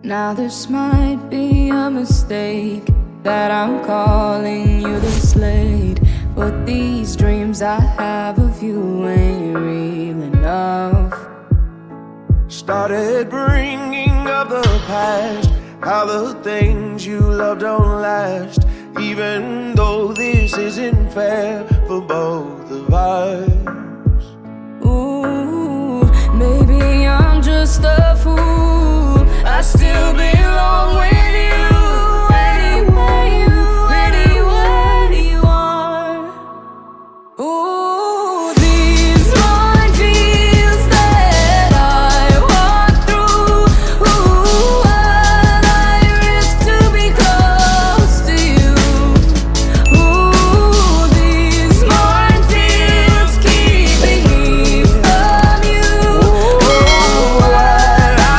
Now this might be a mistake that I'm calling you this late, but these dreams I have of you ain't real enough. Started bringing up the past, how the things you love don't last, even though this isn't fair for both of us. Ooh, maybe I'm just a fool. I still believe